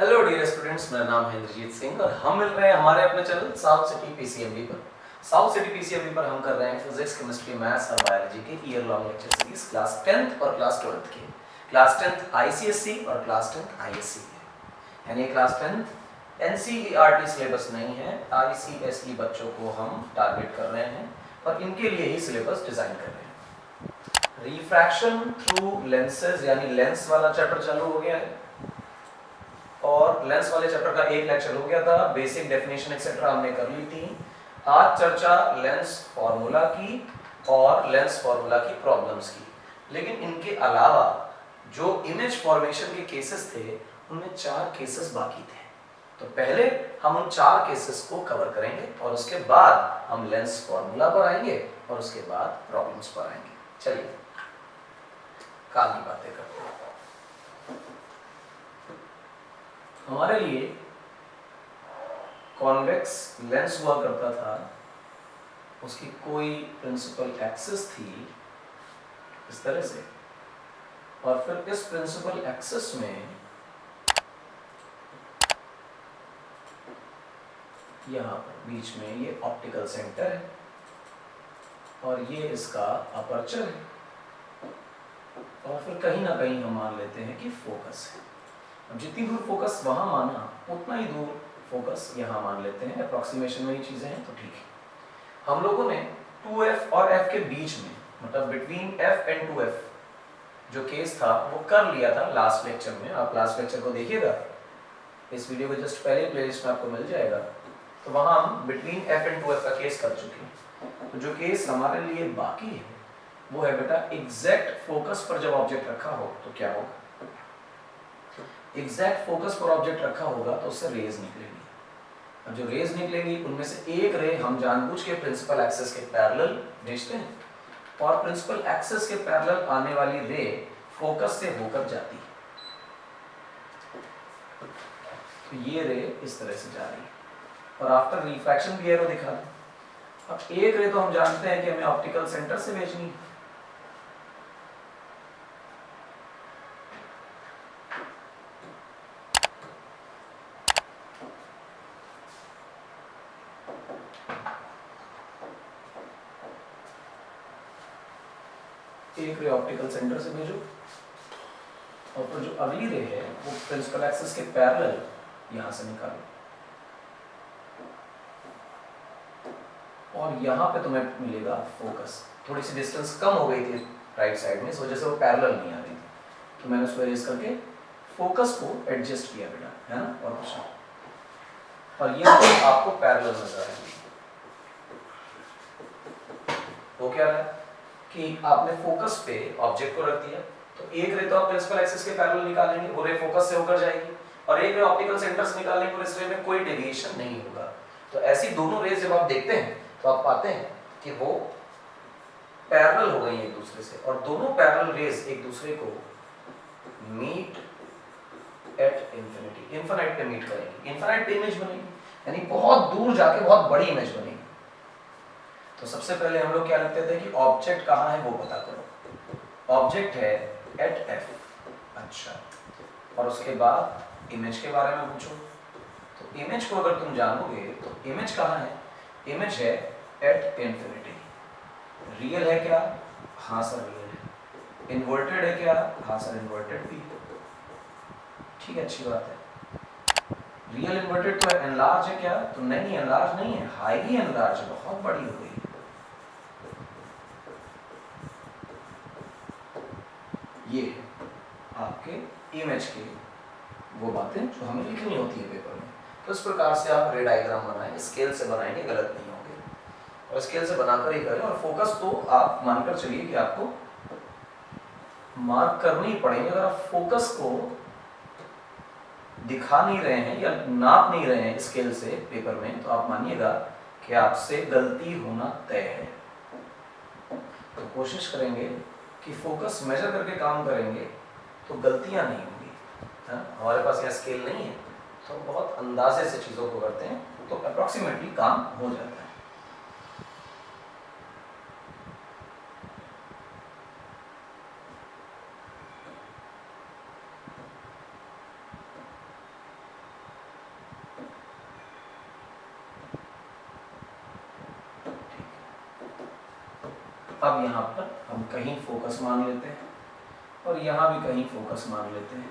Hello dear students, मेरा नाम है इंद्रजीत सिंह और हम मिल रहे हैं हमारे अपने चैनल साउथ सिटी पीसीएमबी पर। साउथ सिटी पीसीएमबी पर हम कर रहे हैं फिजिक्स, केमिस्ट्री, मैथ्स और बायोलॉजी के year long lecture series class 10th और क्लास 12th के। क्लास 10th आईसीएसई और क्लास 10th आईएससी है, यानी क्लास 10th एनसीईआरटी सिलेबस नहीं है, आईसीएसई बच्चों को हम टारगेट कर रहे हैं और इनके लिए ही सिलेबस डिजाइन कर रहे हैं। रिफ्रैक्शन थ्रू लेंसेज यानी लेंस वाला चैप्टर चालू हो गया है और लेंस वाले चैप्टर का एक लेक्चर हो गया था। बेसिक डेफिनेशन एक्सेट्रा हमने कर ली थी। आज चर्चा लेंस फार्मूला की और लेंस फार्मूला की प्रॉब्लम्स की, लेकिन इनके अलावा जो इमेज फॉर्मेशन के केसेस थे उनमें 4 केसेस बाकी थे। तो पहले हम उन 4 केसेस को कवर करेंगे और उसके बाद हम लेंस फार्मूला पर आएंगे और उसके बाद प्रॉब्लम्स पर आएंगे। चलिए काम की बातें करते हैं। हमारे लिए कॉन्वेक्स लेंस हुआ करता था, उसकी कोई प्रिंसिपल एक्सिस थी इस तरह से, और फिर इस प्रिंसिपल एक्सिस में यहाँ पर बीच में ये ऑप्टिकल सेंटर है और ये इसका अपर्चर है और फिर कहीं ना कहीं हम मान लेते हैं कि फोकस है। अब जितनी दूर फोकस वहां माना उतना ही दूर फोकस यहाँ मान लेते हैं। अप्रॉक्सीमेशन में ही चीजें हैं तो ठीक है। हम लोगों ने 2f और f के बीच में, मतलब बिटवीन f एंड 2f जो केस था वो कर लिया था लास्ट लेक्चर में। आप लास्ट लेक्चर को देखिएगा, इस वीडियो के जस्ट पहले प्लेलिस्ट में आपको मिल जाएगा। तो वहां हम बिटवीन f एंड 2f का केस कर चुके हैं। तो जो केस हमारे लिए बाकी है वो है बेटा एग्जैक्ट फोकस पर जब ऑब्जेक्ट रखा हो तो क्या होगा। एग्जैक्ट फोकस पर ऑब्जेक्ट रखा होगा तो उससे रेज निकलेगी। अब जो रेज निकलेगी उनमें से एक रे हम जानबूझ के प्रिंसिपल एक्सिस के पैरेलल भेजते हैं और प्रिंसिपल एक्सिस के पैरेलल आने वाली रे फोकस से होकर जाती है। तो ये रे इस तरह से जा रही है और आफ्टर रिफ्रैक्शन भी एरो दिखा दें। अब एक रे तो हम जानते हैं कि हमें ऑप्टिकल सेंटर से भेजनी है, एक रे ऑप्टिकल सेंटर से भेजो और फिर जो अगली रे है वो प्रिंसिपल एक्सिस के पैरेलल यहां से निकालो और यहाँ पे तुम्हें मिलेगा फोकस। थोड़ी सी डिस्टेंस कम हो गई थी राइट साइड में, इस वजह से वो पैरेलल नहीं आ रही थी, तो मैंने उसको इरेज करके फोकस को एडजस्ट किया बेटा, है ना, और कुछ नहीं। और ये तो आपको पैरेलल नजर आएगी। वो क्या है कि आपने फोकस पे ऑब्जेक्ट को रख दिया, तो एक रे तो आप प्रिंसिपल एक्सिस के पैरेलल निकालेंगे, वो रे फोकस से होकर जाएगी, और एक रे ऑप्टिकल सेंटर से निकालेंगे और इस रे में कोई डेविएशन नहीं होगा। तो ऐसी दोनों रेज जब आप देखते हैं तो आप पाते हैं कि वो पैरेलल हो गई एक दूसरे से और दोनों पैरेलल रेज एक दूसरे को मीट एट इंफिनिटी, इनफिनिट पे मीट करेंगी, इनफिनिट पे इमेज बनेगी, यानी बहुत दूर जाके बहुत बड़ी इमेज बनेगी। तो सबसे पहले हम लोग क्या लिखते थे कि ऑब्जेक्ट कहाँ है वो पता करो। ऑब्जेक्ट है एट एफ, अच्छा, और उसके बाद इमेज के बारे में पूछो। तो इमेज को अगर तुम जानोगे तो इमेज कहाँ है, इमेज है एट इंफिनिटी। रियल है क्या, हाँ सर रियल है। इन्वर्टेड है क्या, हाँ सर इन्वर्टेड भी, ठीक है, अच्छी बात है। रियल इन्वर्टेड तो है, एनलार्ज है क्या, तो नहीं एनलार्ज नहीं है, हाईली एनलार्ज है, बहुत बड़ी हो गई। ये है आपके इमेज के वो बातें जो हमें लिखनी होती है पेपर में। तो इस प्रकार से आप रे डायग्राम बनाएं, स्केल से बनाएंगे, गलत नहीं होंगे, और स्केल से बनाकर ही करें। और फोकस तो आप मानकर चलिए कि आपको मार्क करनी ही पड़ेगी। अगर आप फोकस को दिखा नहीं रहे हैं या नाप नहीं रहे हैं स्केल से पेपर में, तो आप मानिएगा कि आपसे गलती होना तय है। तो कोशिश करेंगे कि फोकस मेजर करके काम करेंगे तो गलतियां नहीं होंगी। हमारे पास यहाँ स्केल नहीं है तो हम बहुत अंदाजे से चीज़ों को करते हैं, तो अप्रॉक्सीमेटली काम हो जाता है। अब यहाँ पर हम कहीं फोकस मान लेते हैं और यहाँ भी कहीं फोकस मान लेते हैं।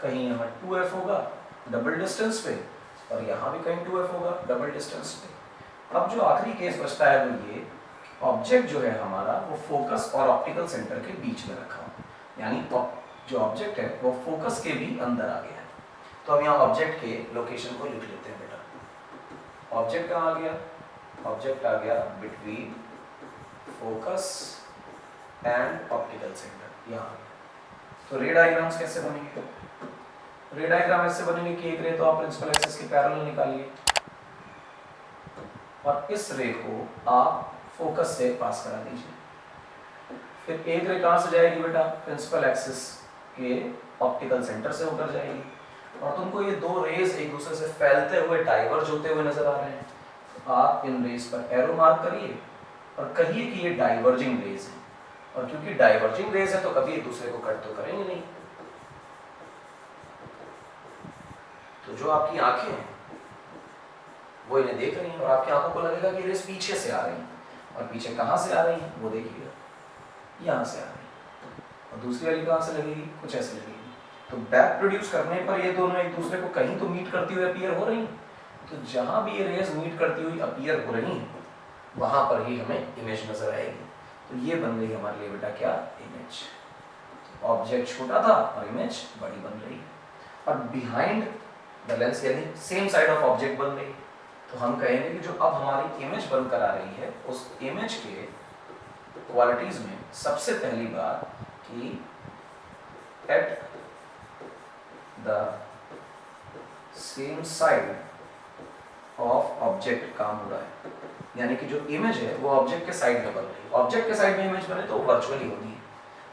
कहीं यहाँ 2f होगा डबल डिस्टेंस पे और यहाँ भी कहीं 2f होगा डबल डिस्टेंस पे। अब जो आखिरी केस बचता है वो ये, ऑब्जेक्ट जो है हमारा वो फोकस और ऑप्टिकल सेंटर के बीच में रखा हो, यानी जो ऑब्जेक्ट है वो फोकस के भी अंदर आ गया है। तो अब यहाँ ऑब्जेक्ट के लोकेशन को लिख लेते हैं बेटा। ऑब्जेक्ट कहाँ आ गया? ऑब्जेक्ट आ गया between focus and optical centre, यहाँ। तो रे डायग्राम्स कैसे बनेंगे? रे डायग्राम ऐसे बनेंगे कि एक रे तो आप प्रिंसिपल एक्सिस के पैरेलल निकालिए और इस रे को आप फोकस से पास करा दीजिए। फिर एक रे कहाँ से जाएगी बेटा? प्रिंसिपल एक्सिस के ऑप्टिकल सेंटर से होकर जाएगी और तुमको ये दो रेज एक दूसरे से फैलते हुए डाइवर्ज होते हुए नजर आ रहे हैं। तो आप इन रेज पर एरो मार्क करिए और कहिए कि ये डाइवर्जिंग रेज है, और क्योंकि डाइवर्जिंग रेज है तो कभी एक दूसरे को कट तो करेंगे नहीं। तो जो आपकी आंखें हैं वो इन्हें देख रही हैं और आपकी आंखों को लगेगा कि रेज पीछे से आ रही हैं, और पीछे कहाँ से आ रही हैं वो देखिएगा, यहाँ से आ रही है। और दूसरी वाली कहाँ से लगेगी? कुछ ऐसे लगेगी। तो बैक प्रोड्यूस करने पर ये दोनों एक दूसरे को कहीं तो मीट करती हुई अपीयर हो रही हैं। तो जहाँ भी ये रेज मीट करती हुई अपीयर हो रही हैं वहाँ पर ही हमें इमेज नजर आएगी। तो ये बन गई हमारे लिए बेटा क्या? इमेज। ऑब्जेक्ट छोटा था और इमेज बड़ी बन रही है, और बिहाइंड द लेंस यानी सेम साइड ऑफ ऑब्जेक्ट बन रही। तो हम कहेंगे कि जो अब हमारी इमेज बनकर आ रही है उस इमेज के क्वालिटीज में सबसे पहली बात कि at the same side of object काम हो रहा है, यानी कि जो इमेज है वो ऑब्जेक्ट के साइड में बन रही है। ऑब्जेक्ट के साइड में इमेज बने तो वर्चुअली होती है,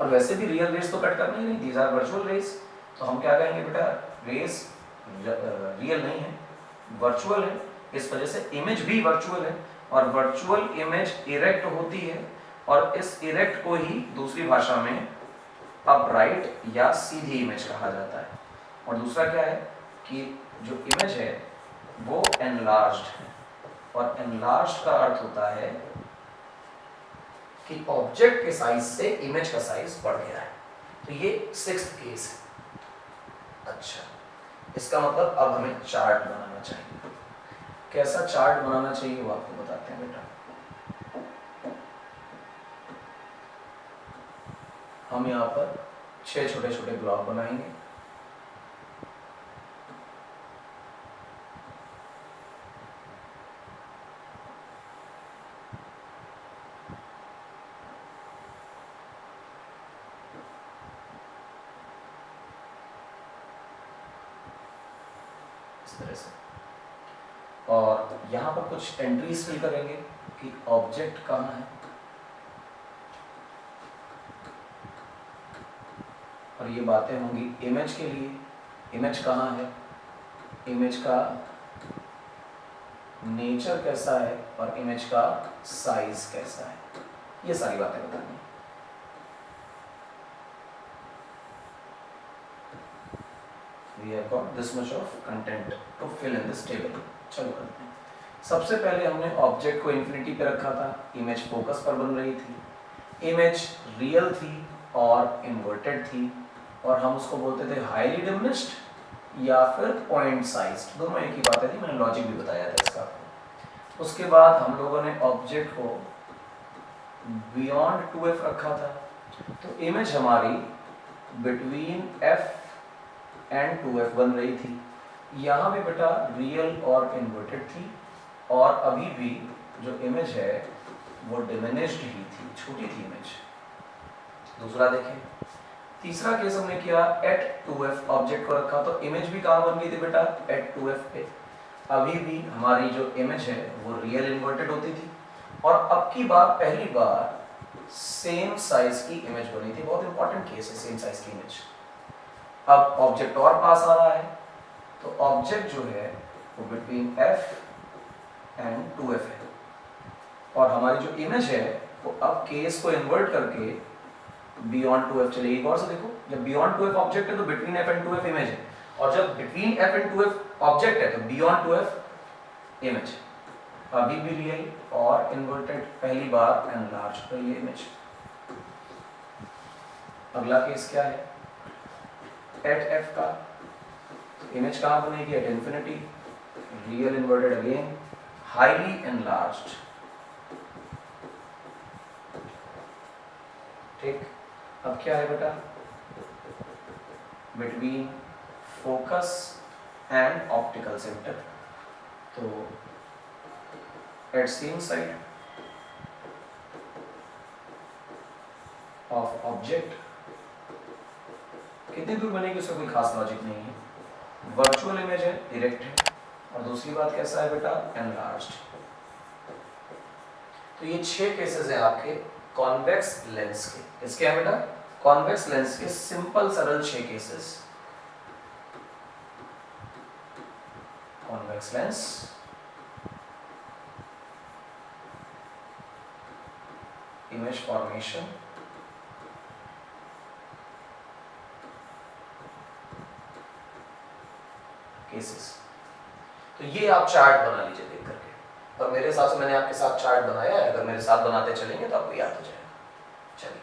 और वैसे भी रियल रेज तो कट करनी ही नहीं, दीज आर वर्चुअल रेज। तो हम क्या कहेंगे बेटा? रेज रियल नहीं है, वर्चुअल है। इस वजह से इमेज भी वर्चुअल है, और वर्चुअल इमेज इरेक्ट होती है, और इस इरेक्ट को ही दूसरी भाषा में अपराइट या सीधी इमेज कहा जाता है। और दूसरा क्या है कि जो इमेज है वो एनलार्ज्ड है, और एनलार्ज्ड का अर्थ होता है कि ऑब्जेक्ट के साइज से इमेज का साइज बढ़ गया है। तो ये 6th केस है। अच्छा, इसका मतलब अब हमें चार्ट बनाना चाहिए। कैसा चार्ट बनाना चाहिए वो आपको बताते हैं बेटा। हम यहाँ पर 6 छोटे छोटे ब्लॉक बनाएंगे। इस तरह से, और यहाँ पर कुछ एंट्रीज फिल करेंगे कि ऑब्जेक्ट कहाँ है, और ये बातें होंगी इमेज के लिए। इमेज कहाँ है, इमेज का नेचर कैसा है, और इमेज का साइज कैसा है, ये सारी बातें बतानी। We have got this much of content to fill in this table. चलो करते हैं। सबसे पहले हमने ऑब्जेक्ट को इन्फिनिटी पे रखा था, इमेज फोकस पर बन रही थी, इमेज रियल थी और इन्वर्टेड थी, और हम उसको बोलते थे हाईली डिमिनिश्ड या फिर पॉइंट साइज्ड, दोनों एक ही बात थी। मैंने लॉजिक भी बताया था इसका। उसके बाद हम लोगों ने ऑब्जेक्ट को बियॉन्ड 2f रखा था, तो इमेज हमारी बिटवीन f एंड 2f बन रही थी। यहाँ भी बेटा रियल और इन्वर्टेड थी, और अभी भी जो इमेज है वो डिमिनिश्ड ही थी, छोटी थी इमेज। दूसरा देखें, तीसरा केस हमने किया एट 2f ऑब्जेक्ट को रखा, तो इमेज भी कहाँ बन गई थी बेटा? एट 2f पे। अभी भी हमारी जो इमेज है वो रियल इन्वर्टेड होती थी, और अब की बार पहली बार सेम साइज की इमेज बनी थी। बहुत इंपॉर्टेंट केस है सेम साइज की इमेज। अब ऑब्जेक्ट और पास आ रहा है, तो ऑब्जेक्ट जो है वो बिटवीन f एंड 2f है, और हमारी जो इमेज है वो अब केस को इन्वर्ट करके बियॉन्ड 2f चलेगी। गौर से देखो, जब बियॉन्ड 2f ऑब्जेक्ट है तो between f and 2f image है, और जब between f and 2f object है तो बियॉन्ड 2f इमेज। अभी भी रियल और इन्वर्टेड, पहली बार एनलार्ज हो रही है इमेज। अगला केस क्या है, एट एफ का, इमेज कहाँ बनेगी, at infinity, real inverted again, highly enlarged. ठीक, अब क्या है बेटा, between focus and optical centre, तो at same side of object, कितनी दूर बनेगी उसका कोई खास लॉजिक नहीं है, वर्चुअल इमेज है, डायरेक्ट है, और दूसरी बात कैसा है बेटा, एनलार्ज्ड। तो ये 6 केसेस हैं आपके कॉन्वेक्स लेंस के। इसके हैं बेटा कॉन्वेक्स लेंस के सिंपल सरल 6 cases. Convex lens, image formation, cases. तो ये आप चार्ट बना लीजिए देख करके, और मेरे हिसाब से मैंने आपके साथ चार्ट बनाया है, अगर मेरे साथ बनाते चलेंगे तो आपको याद हो जाएगा। चलिए,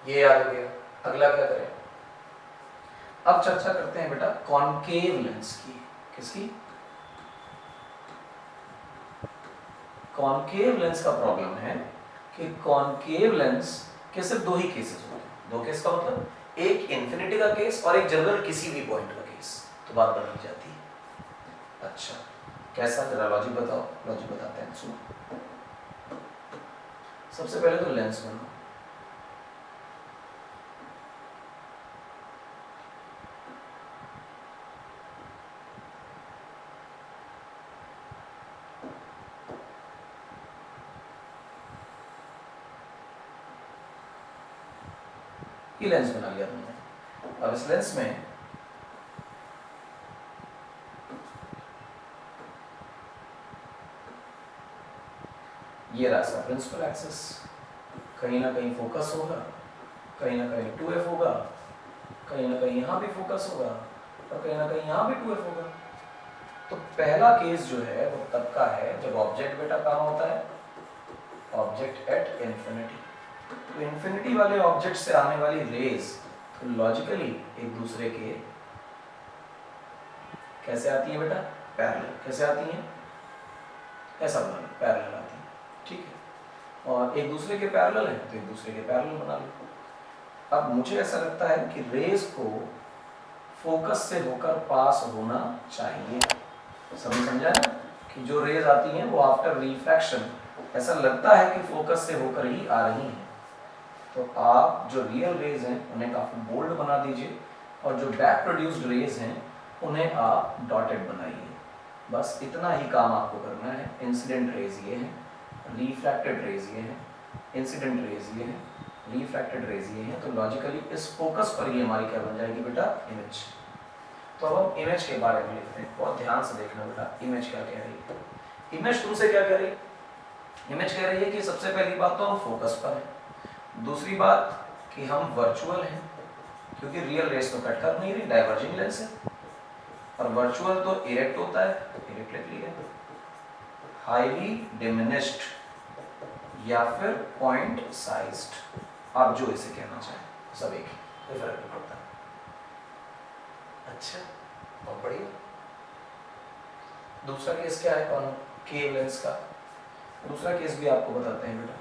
ये याद हो गया, अगला क्या करें, अब चर्चा करते हैं बेटा कॉनकेव लेंस की। किसकी, कॉनकेव लेंस का प्रॉब्लम है कि कॉनकेव लेंस के सिर्फ 2 ही केसेस होते हैं। 2 केस का मतलब, एक इंफिनिटी का केस और एक जनरल किसी भी पॉइंट का केस, तो बात बदल जाती है। अच्छा, कैसा, जरा लॉजिक बताओ। लॉजिक बताते हैं, सुनो। सबसे पहले तो लेंस बनाओ, ये लेंस बना लिया तुमने। अब इस लेंस में ये रहा प्रिंसिपल एक्सिस, कहीं ना कहीं फोकस होगा, कहीं ना कहीं 2f होगा, कहीं ना कहीं यहाँ भी फोकस होगा, और कहीं ना कहीं यहाँ भी 2f होगा। तो पहला केस जो है वो तब का है जब ऑब्जेक्ट बेटा कहाँ होता है, ऑब्जेक्ट एट इंफिनिटी। तो इंफिनिटी वाले ऑब्जेक्ट से आने वाली रेज तो लॉजिकली एक दूसरे के कैसे आती है बेटा, पैरेलल। कैसे आती हैं, ऐसा बना लो, पैरेलल आती है, ठीक है। और एक दूसरे के पैरेलल है तो एक दूसरे के पैरेलल बना लो। अब मुझे ऐसा लगता है कि रेज को फोकस से होकर पास होना चाहिए। समझा ना, कि जो रेज आती हैं वो आफ्टर रिफ्रैक्शन ऐसा लगता है कि फोकस से होकर ही आ रही हैं। तो आप जो रियल रेज हैं उन्हें काफी बोल्ड बना दीजिए, और जो बैक प्रोड्यूस्ड रेज हैं उन्हें आप डॉटेड बनाइए। बस इतना ही काम आपको करना है। इंसिडेंट रेज ये हैं, रिफ्रैक्टेड रेज ये हैं, इंसिडेंट रेज ये हैं, रिफ्रैक्टेड रेज ये हैं। तो लॉजिकली इस फोकस पर ही हमारी क्या बन जाएगी बेटा, इमेज। तो अब हम इमेज के बारे में लिखते हैं, बहुत ध्यान से देखना बेटा इमेज क्या कह रही है। इमेज तुमसे क्या कह रही है, इमेज कह रही है कि सबसे पहली बात तो हम फोकस पर हैं, दूसरी बात कि हम वर्चुअल हैं क्योंकि रियल रेज तो कट कर नहीं रही, डाइवर्जिंग लेंस है, और वर्चुअल तो इरेक्ट होता है, इरेक्ट लिख लिया, हाईली डिमिनिश्ड या फिर पॉइंट साइज्ड, आप जो इसे कहना चाहें, सब एक ही, कोई फर्क नहीं पड़ता। अच्छा, बहुत बढ़िया। दूसरा केस क्या है कॉनकेव लेंस का, दूसरा केस भी आपको बताते हैं बेटा।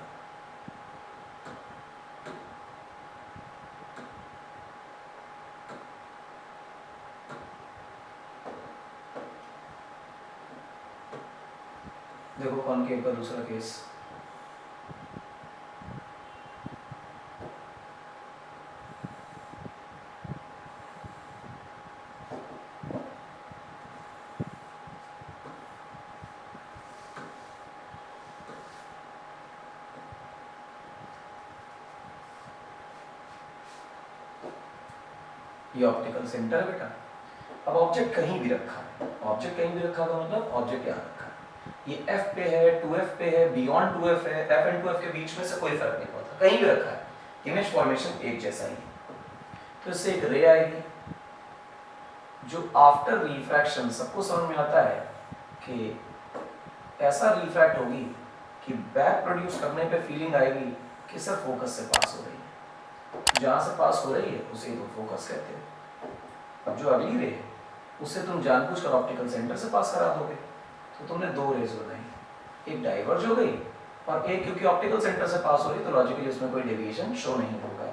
देखो कॉनकेव का दूसरा केस, ये ऑप्टिकल सेंटर है बेटा। अब ऑब्जेक्ट कहीं भी रखा है, ऑब्जेक्ट कहीं भी रखा का मतलब ऑब्जेक्ट यहाँ रखा है, ये f पे है, 2f पे है, बियॉन्ड 2f है, f एंड 2f के बीच में से कोई फर्क नहीं पड़ता, कहीं भी रखा है, इमेज फॉर्मेशन एक जैसा ही है। तो इससे एक रे आएगी जो आफ्टर रिफ्रैक्शन, सबको समझ में आता है कि ऐसा रिफ्रैक्ट होगी कि बैक प्रोड्यूस करने पे फीलिंग आएगी कि सर फोकस से पास हो रही है। जहां से पास हो रही है उसे तो फोकस कहते हैं। अब जो अगली रे है उसे तुम जानबूझकर ऑप्टिकल सेंटर से पास करा दोगे, तो तुमने दो रेज बनाई, एक डाइवर्ज हो गई और एक क्योंकि ऑप्टिकल सेंटर से पास हो रही तो लॉजिकली उसमें कोई डेविएशन शो नहीं होगा।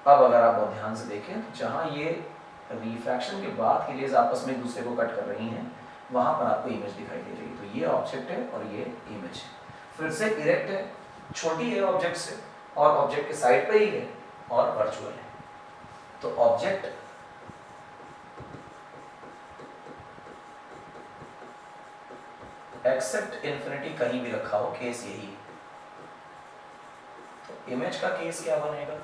अब अगर आप बहुत ध्यान से देखें तो जहां ये रिफ्रैक्शन के बाद की रेज आपस में एक दूसरे को कट कर रही हैं वहां पर आपको इमेज दिखाई दे रही है। तो ये ऑब्जेक्ट है और ये इमेज है। फिर से इरेक्ट है, छोटी है ऑब्जेक्ट से और ऑब्जेक्ट के साइड पे ही है और वर्चुअल है। तो ऑब्जेक्ट एक्सेप्ट इंफिनिटी कहीं भी रखा हो, केस यही है। तो इमेज का केस क्या बनेगा?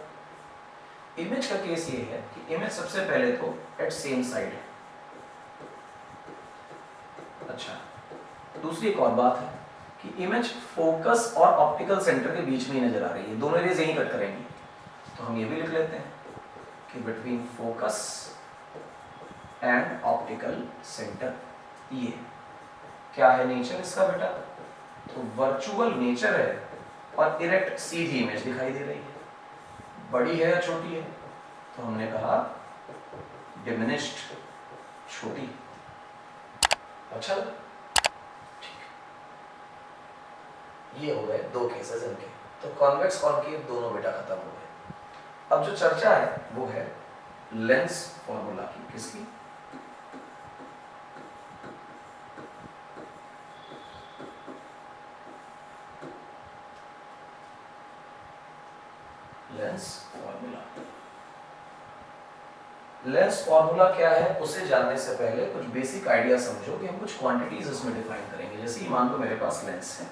इमेज का केस ये है कि इमेज सबसे पहले तो एट सेम साइड है। अच्छा, दूसरी एक और बात है कि इमेज फोकस और ऑप्टिकल सेंटर के बीच में ही नजर आ रही है, दोनों रेज यहीं कट करेंगी। तो हम ये भी लिख लेते हैं कि between focus and optical centre. ये क्या है नेचर इसका बेटा? तो वर्चुअल नेचर है और इरेक्ट सीधी इमेज दिखाई दे रही है। बड़ी है या छोटी है? तो हमने कहा डिमिनिश्ड, छोटी। अच्छा, ठीक, ये हो गए दो केसेस इनके। तो कॉन्वेक्स कॉनकेव दोनों बेटा खत्म हो गए। अब जो चर्चा है वो है लेंस फॉर्मूला की। किसकी? Lens formula. लेंस फॉर्मूला क्या है उसे जानने से पहले कुछ बेसिक आइडिया समझो कि हम कुछ क्वांटिटीज इसमें डिफाइन करेंगे। जैसे मान लो मेरे पास लेंस है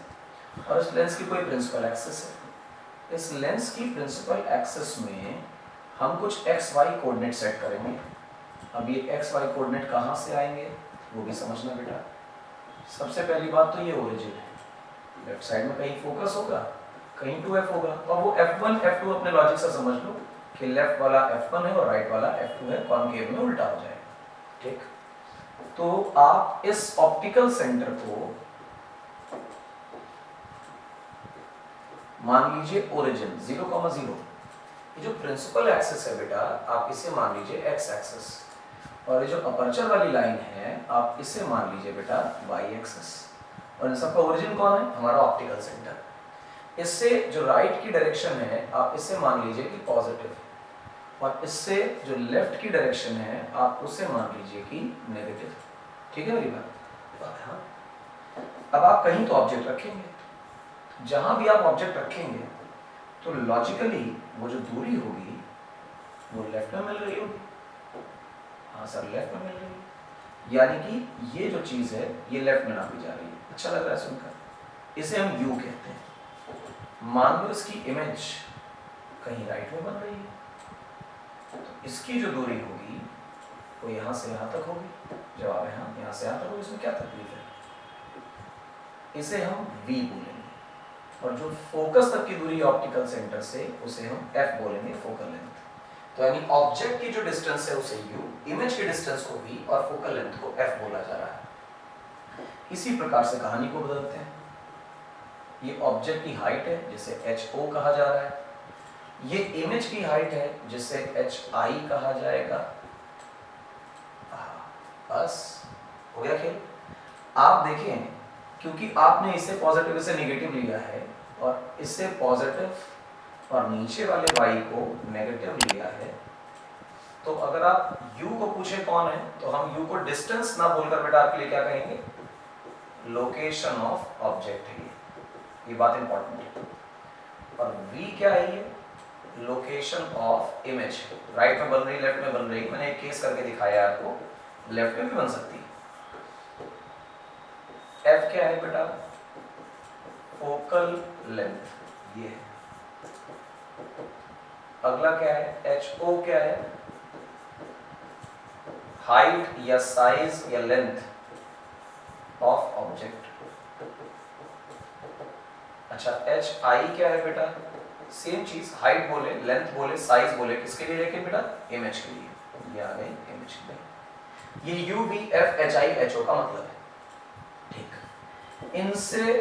और इस लेंस की कोई प्रिंसिपल एक्सिस है। इस लेंस की प्रिंसिपल एक्सिस में हम कुछ एक्स वाई कोऑर्डिनेट सेट करेंगे। अब ये एक्स वाई कोऑर्डिनेट कहाँ से आएंगे वो भी समझना बेटा। सबसे पहली बात तो ये ओरिजिन है। लेफ्ट साइड में कहीं फोकस होगा, कहीं 2f होगा और वो f1 f2 अपने लॉजिक से समझ लो कि लेफ्ट वाला f1 है और राइट वाला f2 है, कॉनकेव में उल्टा हो जाएगा। ठीक, तो आप इस ऑप्टिकल सेंटर को मान लीजिए ओरिजिन 0,0। ये जो प्रिंसिपल एक्सिस है बेटा आप इसे मान लीजिए x एक्सिस और ये जो अपर्चर वाली लाइन है आप इसे मान लीजिए बेटा y एक्सिस। और इन सबका ओरिजिन कौन है? हमारा ऑप्टिकल सेंटर। इससे जो राइट की डायरेक्शन है आप इसे मान लीजिए कि पॉजिटिव है और इससे जो लेफ्ट की डायरेक्शन है आप उसे मान लीजिए कि नेगेटिव। ठीक है मेरी बात? हाँ। अब आप कहीं तो ऑब्जेक्ट रखेंगे, जहां भी आप ऑब्जेक्ट रखेंगे तो लॉजिकली वो जो दूरी होगी वो लेफ्ट में मिल रही होगी। हाँ सर, लेफ्ट में मिल रही है, यानी कि ये जो चीज है ये लेफ्ट में नापी जा रही है। अच्छा लग रहा है सुनकर? इसे हम यू कहते हैं। मान लो इसकी इमेज कहीं राइट में बन रही है तो इसकी जो दूरी होगी वो यहां से यहां तक होगी। जवाब है हाँ, यहां से यहां तक होगी। इसमें क्या तकलीफ है? इसे हम v बोलेंगे और जो फोकस तक की दूरी ऑप्टिकल सेंटर से उसे हम f बोलेंगे, फोकल लेंथ। तो यानी ऑब्जेक्ट की जो डिस्टेंस है उसे u, इमेज की डिस्टेंस को v और फोकल लेंथ को f बोला जा रहा है। इसी प्रकार से कहानी को बदलते हैं। ये ऑब्जेक्ट की हाइट है जिसे HO कहा जा रहा है। ये इमेज की हाइट है जिसे HI कहा जाएगा। बस हो गया खेल। आप देखें क्योंकि आपने इसे पॉजिटिव से नेगेटिव लिया है और इससे पॉजिटिव और नीचे वाले y को नेगेटिव लिया है, तो अगर आप u को पूछे कौन है तो हम u को डिस्टेंस ना बोलकर बेटा आपके लिए क्या कहेंगे? लोकेशन ऑफ ऑब्जेक्ट है। ये बात इंपॉर्टेंट है। और v क्या है? ये लोकेशन ऑफ इमेज। राइट में बन रही, लेफ्ट में बन रही, मैंने एक केस करके दिखाया है आपको, लेफ्ट में भी बन सकती है। f क्या है बेटा? फोकल लेंथ ये है। अगला क्या है? HO क्या है? हाइट या साइज या लेंथ ऑफ ऑब्जेक्ट। अच्छा, HI क्या है बेटा? सेम चीज, हाइट बोले, लेंथ बोले, साइज बोले, किसके लिए? लेकिन बेटा इमेज के लिए। ये आ गई इमेज के लिए। ये U, V, F, HI, HO का मतलब है। ठीक, इनसे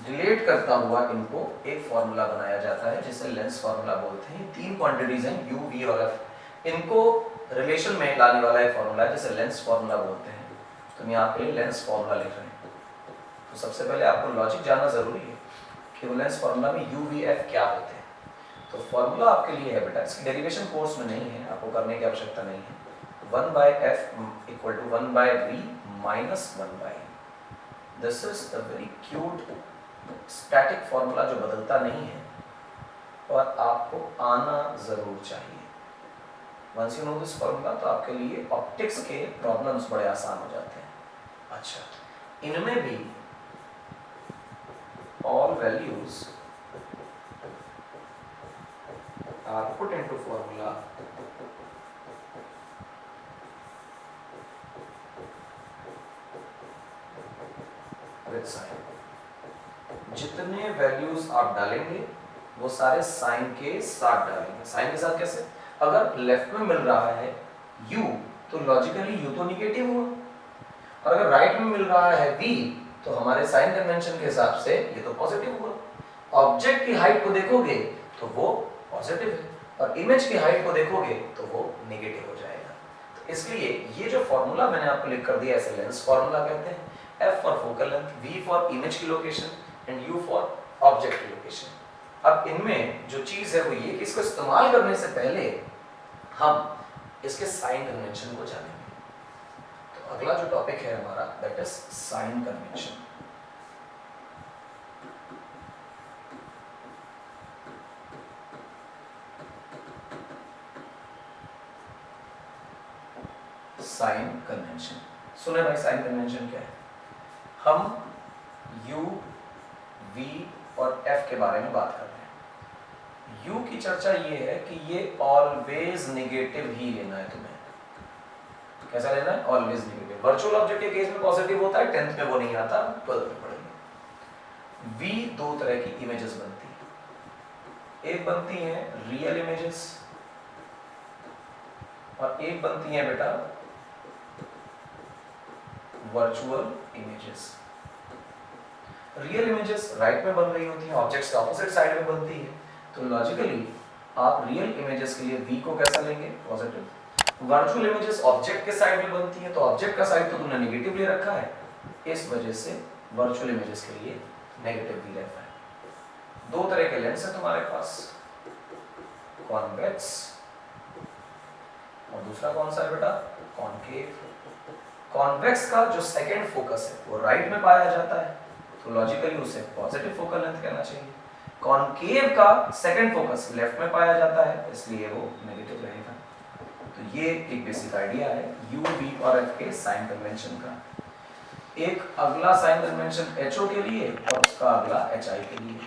रिलेट करता हुआ इनको एक फॉर्मूला बनाया जाता है जिसे लेंस फॉर्मूला बोलते हैं। तीन क्वांटिटीज हैं U, V और F, इनको रिलेशन में लाने वाला एक फॉर्मूला है जिसे लेंस फॉर्मूला बोलते हैं। तो मैं आपके लिए लेंस फॉर्मूला लिख रहे हैं। तो सबसे पहले आपको लॉजिक जानना जरूरी है कि वो लेंस फॉर्मूला में U, V, F क्या होते हैं। तो फॉर्मूला आपके लिए है बेटा, इसकी डेरिवेशन कोर्स में नहीं है, आपको करने की आवश्यकता नहीं है। 1/f equal to 1/v minus 1/e। This is a very cute static formula जो बदलता नहीं है और आपको आना जरूर चाहिए। Once you know this formula तो आपके लिए ऑप्टिक्स के प्रॉब्लम्स बड़े आसान हो जाते हैं। अच्छा, इनमें भी all values are put into formula with sign। जितने वैल्यूज आप डालेंगे वो सारे साइन के साथ डालेंगे। साइन के साथ कैसे? अगर लेफ्ट में मिल रहा है u तो लॉजिकली u तो निगेटिव हुआ, और अगर राइट में मिल रहा है v तो हमारे साइन कन्वेंशन के हिसाब से ये तो पॉजिटिव हुआ। ऑब्जेक्ट की हाइट को देखोगे तो वो पॉजिटिव है और इमेज की हाइट को देखोगे तो वो नेगेटिव हो जाएगा। तो इसलिए ये जो फॉर्मूला मैंने आपको लिख कर दिया इसे लेंस फॉर्मूला कहते हैं। F for focal length, V for image की location and U for object की लोकेशन। अब इनमें जो चीज है वो ये कि इसको इस्तेमाल करने से पहले हम इसके साइन कन्वेंशन को जानेंगे। तो अगला जो टॉपिक है हमारा that is sign convention. Sign convention सुने भाई, साइन कन्वेंशन क्या है? हम U, V और F के बारे में बात कर रहे हैं। U की चर्चा ये है कि ये ऑलवेज नेगेटिव ही लेना है तुम्हें। कैसा लेना है? Always negative. वर्चुअल ऑब्जेक्ट के केस में पॉजिटिव होता है, 10th में वो नहीं आता, 12th में पढ़ेंगे। V दो तरह की इमेजेस बनती है, एक बनती है रियल इमेजेस और एक बनती है बेटा virtual images. Real images right में बन रही होती हैं, ऑब्जेक्ट्स के ऑपोजिट साइड में बनती है। तो लॉजिकली आप रियल इमेजेस के लिए V को कैसा लेंगे? पॉजिटिव। वर्चुअल इमेजेस ऑब्जेक्ट के साइड में बनती है तो ऑब्जेक्ट का साइड तो तुमने नेगेटिव ले रखा है, इस वजह से वर्चुअल इमेजेस के लिए नेगेटिव भी रहता है। दो तरह के लेंस है तुम्हारे पास, कॉन्वेक्स और दूसरा कौन सा है बेटा? कॉनकेव। कॉन्वेक्स का जो सेकंड फोकस है वो राइट में पाया जाता है तो लॉजिकली उसे पॉजिटिव फोकल लेंथ कहना चाहिए। कॉनकेव का सेकंड फोकस लेफ्ट में पाया जाता है इसलिए वो नेगेटिव रहेगा। तो ये एक बेसिक आइडिया है U, V और F के साइन कन्वेंशन का। एक अगला साइन कन्वेंशन HO के लिए और उसका अगला HI के लिए।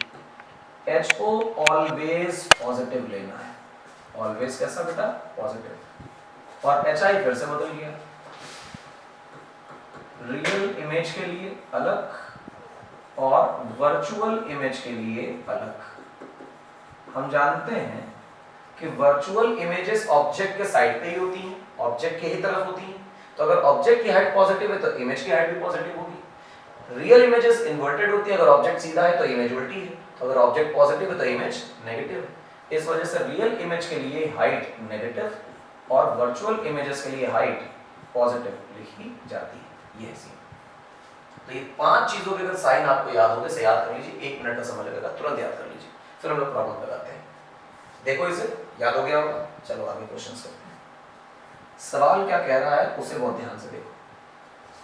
HO ऑलवेज पॉजिटिव लेना है। ऑलवेज कैसा बेटा? पॉजिटिव। और HI फिर से बदल गया, रियल इमेज के लिए अलग और वर्चुअल इमेज के लिए अलग। हम जानते हैं कि वर्चुअल इमेजेस ऑब्जेक्ट के साइड पे ही होती हैं, ऑब्जेक्ट के ही तरफ होती हैं। तो अगर ऑब्जेक्ट की हाइट पॉजिटिव है तो इमेज की हाइट भी पॉजिटिव होगी। रियल इमेजेस इन्वर्टेड होती है, अगर ऑब्जेक्ट सीधा है तो इमेज उल्टी है, तो अगर ऑब्जेक्ट पॉजिटिव है तो इमेज नेगेटिव है। इस वजह से रियल इमेज के लिए हाइट नेगेटिव और वर्चुअल इमेजेस के लिए हाइट पॉजिटिव लिखी जाती है। ये सीन। तो ये पांच चीजों के अगर साइन आपको याद हो गए से याद कर लीजिए, 1 मिनट का समय लगेगा, तुरंत याद कर लीजिए। फिर हम लोग प्रॉब्लम लगाते हैं। देखो इसे याद हो गया होगा, चलो आगे क्वेश्चंस करते हैं। सवाल क्या कह रहा है उसे बहुत ध्यान से देखो।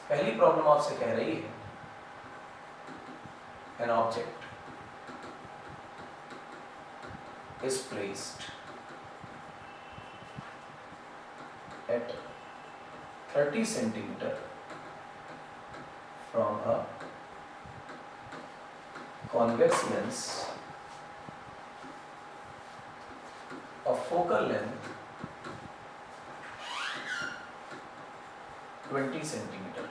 पहली प्रॉब्लम आपसे कह रही है an object is placed at 30 centimetre from a convex lens of focal length 20 centimeter.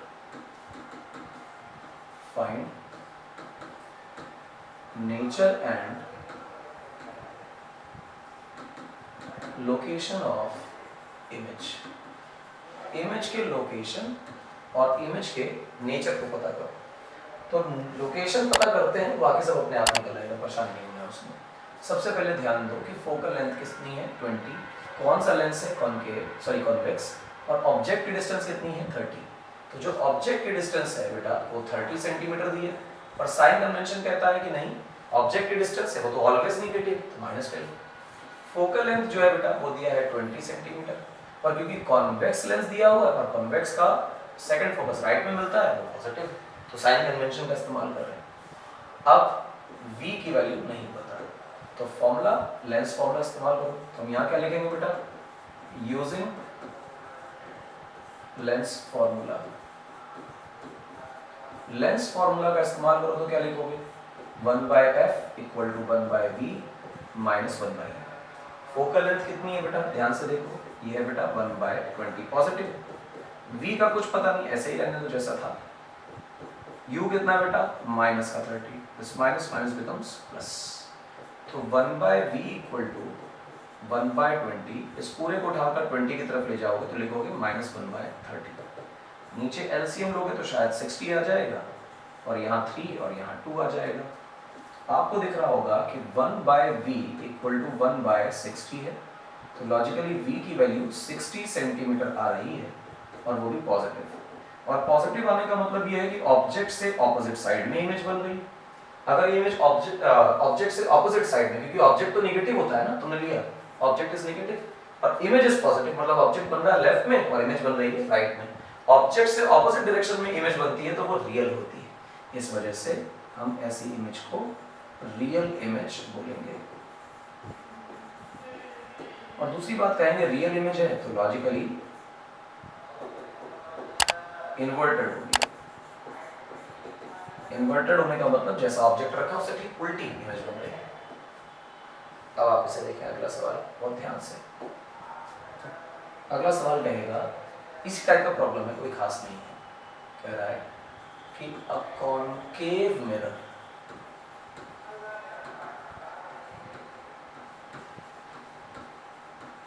Find nature and location of image. Image के लोकेशन और इमेज के नेचर को पता करो। तो लोकेशन पता करते हैं, बाकी सब अपने आप निकल आएगा, परेशान नहीं होना उसमें। सबसे पहले ध्यान दो कि फोकल लेंथ कितनी है 20, कौन सा लेंस है कॉन्वेक्स, और ऑब्जेक्ट की डिस्टेंस कितनी है 30। तो जो ऑब्जेक्ट की डिस्टेंस है बेटा वो 30 सेंटीमीटर दी है, और साइन कन्वेंशन कहता है कि नहीं ऑब्जेक्ट की डिस्टेंस है वो तो ऑलवेज नेगेटिव, तो -10। फोकल लेंथ जो है बेटा वो दिया है 20 सेंटीमीटर, और क्योंकि कॉन्वेक्स लेंस दिया हुआ है और कॉन्वेक्स का सेकंड फोकस राइट में मिलता है वो पॉजिटिव, तो साइन कन्वेंशन का इस्तेमाल कर रहे हैं। अब v की वैल्यू नहीं पता, तो फॉर्मूला लेंस फॉर्मूला इस्तेमाल करो। तो हम यहाँ क्या लिखेंगे बेटा, using lens formula. Lens formula का इस्तेमाल करो तो क्या लिखोगे, 1/f equal to 1/v minus 1/f। Focal length कितनी है बेटा, ध्यान से देखो, ये है बेटा 1/20 पॉजिटिव। v का कुछ पता नहीं, ऐसे ही रहने दो जैसा था। u कितना है बेटा, माइनस का 30, this minus minus becomes plus. तो 1/v इक्वल टू 1/20, इस पूरे को उठाकर 20 की तरफ ले जाओगे तो लिखोगे -1/30। नीचे एलसीएम लोगे तो शायद 60 आ जाएगा, और यहाँ 3 और यहाँ 2 आ जाएगा। आपको दिख रहा होगा कि 1/v इक्वल टू 1/60 है, तो लॉजिकली v की वैल्यू 60 सेंटीमीटर आ रही है, और वो भी पॉजिटिव। और पॉजिटिव आने का मतलब ये है कि ऑब्जेक्ट से ऑपोजिट साइड में इमेज बन रही। अगर ये इमेज ऑब्जेक्ट से ऑपोजिट साइड में, क्योंकि ऑब्जेक्ट तो नेगेटिव होता है ना, तुमने लिया ऑब्जेक्ट इज नेगेटिव और इमेज इज पॉजिटिव, मतलब ऑब्जेक्ट बन रहा है लेफ्ट में और इमेज बन रही है राइट में। ऑब्जेक्ट से ऑपोजिट डायरेक्शन में इमेज बनती है तो वो रियल होती है, इस वजह से हम ऐसी इमेज को रियल इमेज बोलेंगे। और दूसरी बात कहेंगे रियल इमेज है तो लॉजिकली इन्वर्टेड होगी। इन्वर्टेड होने का मतलब जैसा ऑब्जेक्ट रखा उससे ठीक उल्टी इमेज बन रही है। अब आप इसे देखें अगला सवाल बहुत ध्यान से। अगला सवाल कहेगा, इसी टाइप का प्रॉब्लम है, कोई खास नहीं है। कह रहा है कि a concave mirror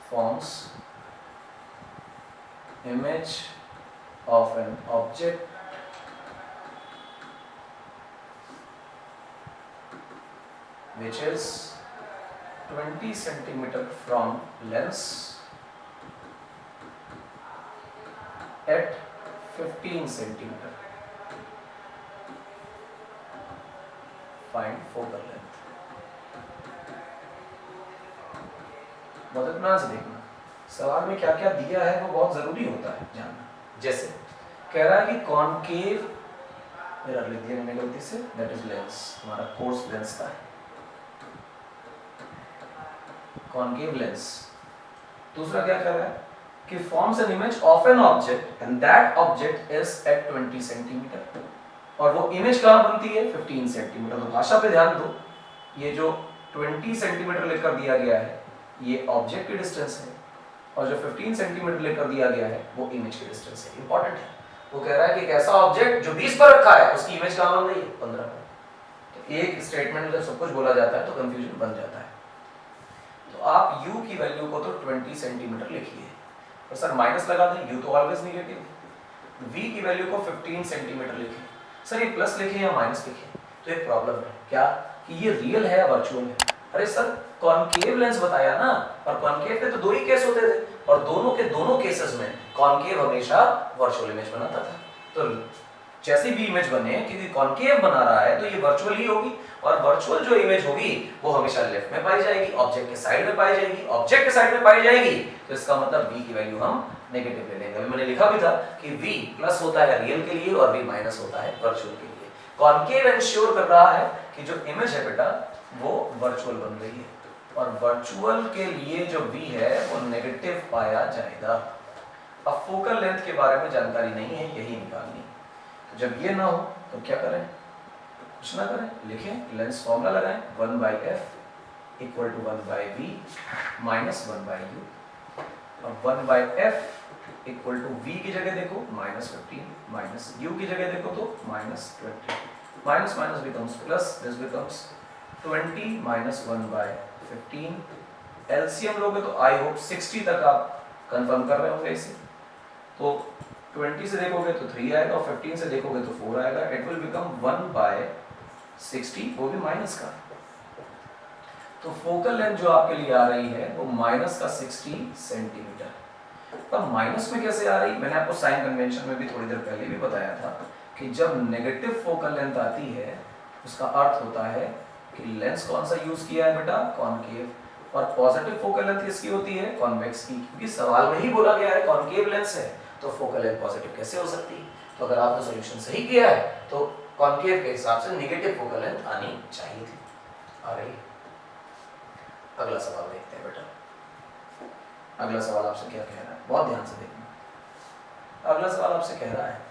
forms image of an object which is 20 centimeter from lens at 15 centimeter. Find focal length. बहुत ध्यान से देखना, सवाल में क्या क्या दिया है वो बहुत जरूरी होता है जानना। जैसे कह रहा है कि कॉनकेव मिरर लिख दिया मैंने गलती से, दैट इज लेंस, हमारा कोर्स लेंस का है कॉनकेव लेंस। दूसरा क्या कह रहा है कि forms an image of an object and that object is at 20 centimetre, और वो इमेज कहाँ बनती है 15 सेंटीमीटर। तो भाषा पे ध्यान दो, ये जो 20 सेंटीमीटर लिखकर दिया गया है ये ऑब्जेक्ट की डिस्टेंस है, और जो 15 सेंटीमीटर लेकर दिया गया है वो इमेज की डिस्टेंस है। इंपॉर्टेंट है, वो कह रहा है कि एक ऐसा ऑब्जेक्ट जो 20 पर रखा है उसकी इमेज कहाँ बन रही है 15 पर। तो एक स्टेटमेंट में जब सब कुछ बोला जाता है तो कंफ्यूजन बन जाता है। तो आप u की वैल्यू को तो 20 सेंटीमीटर लिखिए, और सर माइनस लगा दें, u तो ऑलवेज नेगेटिव। v की वैल्यू को 15 सेंटीमीटर लिखें, सर ये प्लस लिखें या माइनस लिखें। तो एक प्रॉब्लम है क्या कि ये रियल है या वर्चुअल है। अरे सर कॉनकेव लेंस बताया ना, और कॉनकेव पे तो दो ही केस होते थे, और दोनों के दोनों केसेस में कॉनकेव हमेशा वर्चुअल इमेज बनाता था। तो जैसी भी इमेज बने, क्योंकि कॉनकेव बना रहा है तो ये वर्चुअल ही होगी, और वर्चुअल जो इमेज होगी वो हमेशा लेफ्ट में पाई जाएगी, ऑब्जेक्ट के साइड में पाई जाएगी। ऑब्जेक्ट के साइड में पाई जाएगी तो इसका मतलब v की वैल्यू हम नेगेटिव ले लेंगे। अभी मैंने लिखा भी था कि v प्लस होता है रियल के लिए और v माइनस होता है वर्चुअल के लिए। कॉनकेव इंश्योर कर रहा है कि जो इमेज है बेटा वो वर्चुअल बन रही है, और वर्चुअल के लिए जो v है वो नेगेटिव पाया जाएगा। अब फोकल लेंथ के बारे में जानकारी नहीं है, यही निकालनी। तो जब ये ना हो तो क्या करें, कुछ ना करें, लिखें लेंस फॉर्मूला लगाएं 1/f equal to 1/v minus 1/u, और 1/f इक्वल टू v की जगह देखो -15 माइनस u की जगह देखो तो -20, minus minus becomes plus, this becomes 20 minus 1/15। LCM लोगे तो आई होप 60 तक आप कंफर्म कर रहे होंगे इसे। तो 20 से देखोगे तो 3 आएगा और 15 से देखोगे तो 4 आएगा। इट विल बिकम 1/60, वो भी माइनस का। तो फोकल लेंथ जो आपके लिए आ रही है वो माइनस का 60 सेंटीमीटर। पर माइनस में कैसे आ रही, मैंने आपको साइन कन्वेंशन में भी थोड़ी देर पहले भी बताया था कि जब नेगेटिव फोकल लेंथ आती है उसका अर्थ होता है कि लेंस कौन सा यूज किया है बेटा, कॉनकेव, और पॉजिटिव फोकल लेंथ किसकी होती है, कॉन्वेक्स की, क्योंकि सवाल में ही बोला गया है कॉनकेव लेंस है तो फोकल लेंथ पॉजिटिव कैसे हो सकती है। तो अगर आपने सॉल्यूशन सही किया है तो कॉनकेव के हिसाब से नेगेटिव फोकल लेंथ आनी चाहिए थी, आ रही है। अगला सवाल देखते हैं बेटा। अगला सवाल आपसे क्या कह रहा है, बहुत ध्यान से देखना। अगला सवाल आपसे कह रहा है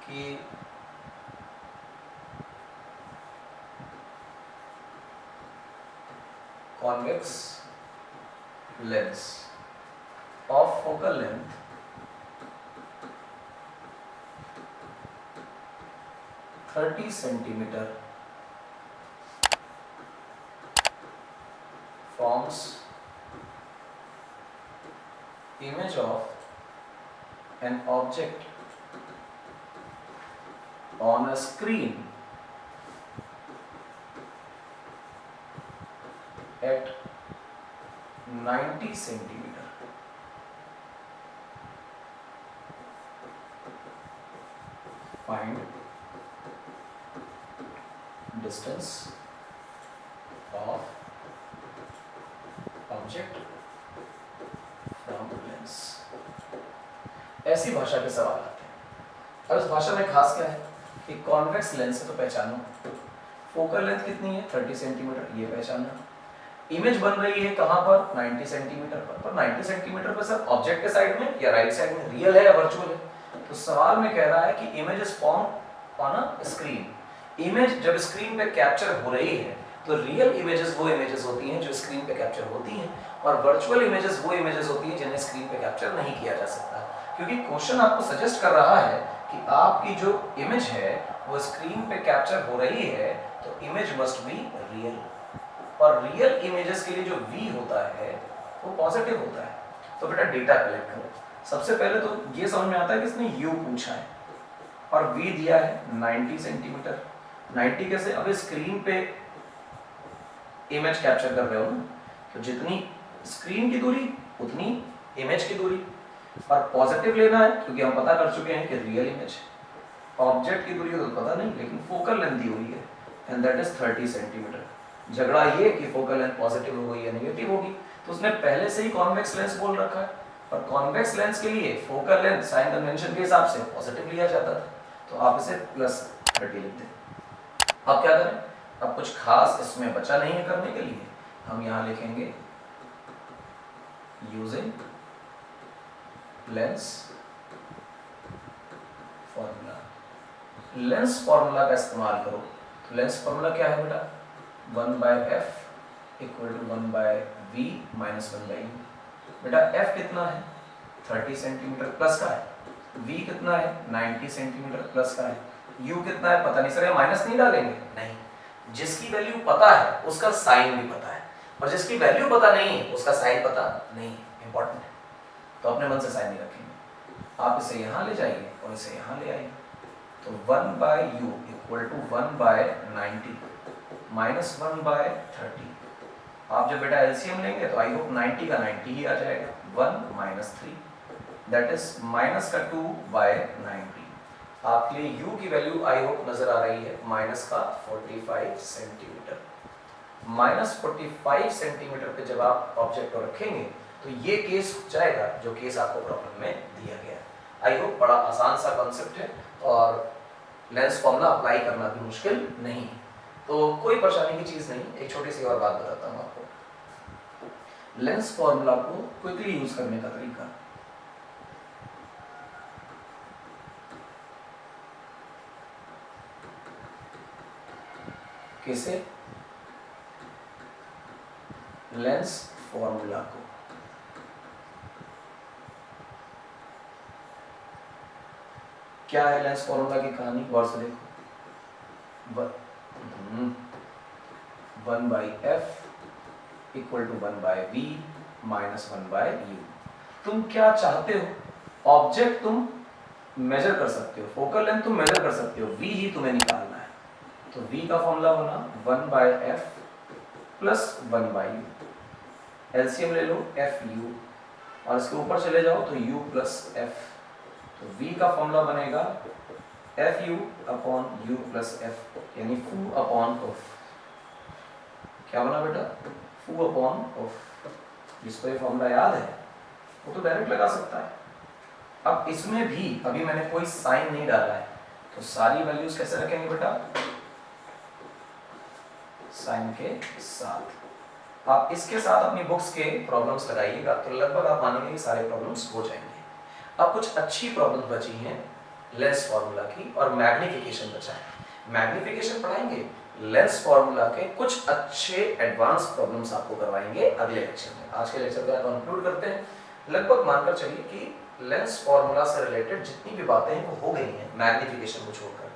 कि convex lens of focal length (30 centimeter) forms image of an object on a screen at 90 centimeter. Find distance of object from lens. ऐसी भाषा के सवाल आते हैं। अब इस भाषा में खास क्या है कि कॉन्वेक्स लेंस है तो पहचानो, फोकल लेंथ कितनी है 30 सेंटीमीटर, ये पहचानना। इमेज बन रही है कहां पर, 90 सेंटीमीटर पर 90 सेंटीमीटर पर सर ऑब्जेक्ट के साइड में या राइट साइड में, रियल है या वर्चुअल है। तो सवाल में कह रहा है कि image is formed on a screen. Image जब स्क्रीन पे कैप्चर हो रही है तो रियल इमेजेस वो इमेजेस होती हैं जो स्क्रीन पे कैप्चर होती हैं, और वर्चुअल इमेजेस वो इमेजेस होती हैं जिन्हें स्क्रीन पे कैप्चर नहीं किया जा सकता। क्योंकि क्वेश्चन आपको सजेस्ट कर रहा है कि आपकी जो इमेज है वो स्क्रीन पे कैप्चर हो रही है तो इमेज मस्ट बी रियल, और रियल इमेजेस के लिए जो v होता है वो पॉजिटिव होता है। तो बेटा डेटा कलेक्ट करो। सबसे पहले तो ये समझ में आता है कि इसने u पूछा है और v दिया है 90 सेंटीमीटर। 90 कैसे, अब स्क्रीन पे इमेज कैप्चर कर रहे हो ना, तो जितनी स्क्रीन की दूरी उतनी इमेज की दूरी, और पॉजिटिव लेना है क्योंकि हम पता कर चुके हैं कि रियल इमेज। ऑब्जेक्ट की दूरी तो पता नहीं, लेकिन फोकल लेंथ दी हुई है एंड दैट इज 30 सेंटीमीटर। झगड़ा ये कि फोकल लेंथ पॉजिटिव हो गई या नेगेटिव होगी, तो उसने पहले से ही कॉन्वेक्स लेंस बोल रखा है, और कॉन्वेक्स लेंस के लिए फोकल लेंथ साइन कन्वेंशन के हिसाब से पॉजिटिव लिया जाता था, तो आप इसे +30 लिख दें। अब क्या करें, अब कुछ खास इसमें बचा नहीं है करने के लिए, हम यहाँ लिखेंगे using lens formula. Lens formula का इस्तेमाल करो। तो लेंस फॉर्मूला क्या है बेटा, 1/f = 1/v - 1/u। बेटा f कितना है 30 सेंटीमीटर प्लस का है, v कितना है 90 सेंटीमीटर प्लस का है, u कितना है पता नहीं सर, ये माइनस नहीं डालेंगे, नहीं, जिसकी वैल्यू पता है उसका साइन भी पता है, और जिसकी वैल्यू पता नहीं है उसका साइन पता नहीं है, इंपॉर्टेंट है। तो अपने मन से साइन नहीं रखेंगे, आप इसे यहाँ ले जाइए और इसे यहाँ ले आइए। तो 1/u = 1/90 - 1/30। आप जब बेटा एलसीएम लेंगे तो आई होप 90 का 90 ही आ जाएगा, 1 - 3 दैट इज -2/90। आपके लिए u की वैल्यू आई होप नजर आ रही है -45 सेंटीमीटर। -45 सेंटीमीटर पे जब आप ऑब्जेक्ट को रखेंगे तो ये केस हो जाएगा जो केस आपको प्रॉब्लम में दिया गया है। आई होप बड़ा आसान सा कॉन्सेप्ट है और लेंस फॉर्मूला अप्लाई करना भी मुश्किल नहीं, तो कोई परेशानी की चीज नहीं। एक छोटी सी और बात बताता हूँ आपको, लेंस फॉर्मूला को क्विकली यूज करने का तरीका। कैसे, लेंस फॉर्मूला को क्या है लेंस फॉर्मूला की कहानी, गौर से देखो। 1/f = 1/v - 1/u। तुम क्या चाहते हो, ऑब्जेक्ट तुम मेजर कर सकते हो, फोकल लेंथ तुम मेजर कर सकते हो, v ही तुम्हें निकालना है। तो v का फॉर्मूला बना 1/f प्लस 1/u, एलसीएम ले लो fu और इसके ऊपर चले जाओ तो u प्लस f, तो v का फॉर्मूला बनेगा fu upon u plus f, यानी फू अपॉन ऑफ। क्या बना बेटा? फू अपॉन ऑफ। जिसको ये फॉर्मूला याद है वो तो डायरेक्ट लगा सकता है। अब इसमें भी अभी मैंने कोई साइन नहीं डाला है, तो सारी वैल्यूज कैसे रखेंगे बेटा? साइन के साथ। आप इसके साथ अपनी बुक्स के प्रॉब्लम्स लगाइएगा तो लगभग आप मानेंगे कि सारे प्रॉब्लम्स हो जाएंगे। अब कुछ अच्छी प्रॉब्लम्स बची हैं लेंस फार्मूला की और मैग्निफिकेशन बचा है। मैग्निफिकेशन पढ़ाएंगे, लेंस फार्मूला के कुछ अच्छे एडवांस प्रॉब्लम्स आपको करवाएंगे अगले लेक्चर में। आज के लेक्चर को कंक्लूड करते हैं। लगभग मानकर चलिए कि लेंस फार्मूला से रिलेटेड जितनी भी बातें हैं वो हो गई हैं मैग्निफिकेशन को छोड़कर।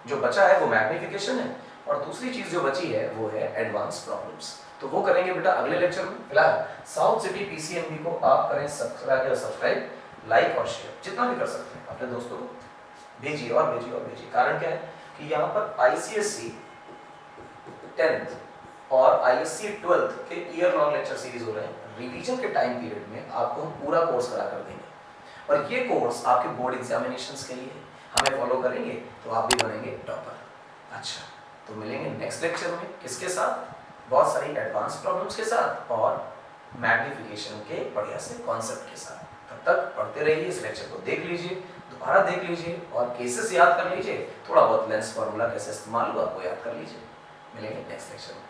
जो बचा है वो मैग्निफिकेशन है और दूसरी चीज जो बची है वो है एडवांस प्रॉब्लम्स। तो वो करेंगे बेटा अगले लेक्चर में। फिलहाल साउथ सिटी पीसीएमबी को आप करें सब्सक्राइब, लाइक और शेयर जितना भी कर सकते हैं अपने दोस्तों को भेजिए और भेजिए और भेजिए। कारण क्या है कि यहाँ पर आईसीएससी 10th और आईएससी 12th के ईयर लॉन्ग लेक्चर सीरीज हो रहे हैं। रिवीजन के टाइम पीरियड में आपको हम पूरा कोर्स करा कर देंगे और ये कोर्स आपके बोर्ड एग्जामिनेशंस के लिए हमें फॉलो करेंगे तो आप भी बनेंगे टॉपर। अच्छा, तो मिलेंगे नेक्स्ट लेक्चर में किसके साथ? बहुत सारी एडवांस प्रॉब्लम्स के साथ और मैग्निफिकेशन के बढ़िया से कॉन्सेप्ट के साथ। तब तक पढ़ते रहिए, इस लेक्चर को देख लीजिए, दोबारा देख लीजिए और केसेस याद कर लीजिए। थोड़ा बहुत लेंस फार्मूला कैसे इस्तेमाल हुआ वो याद कर लीजिए। मिलेंगे नेक्स्ट लेक्चर में।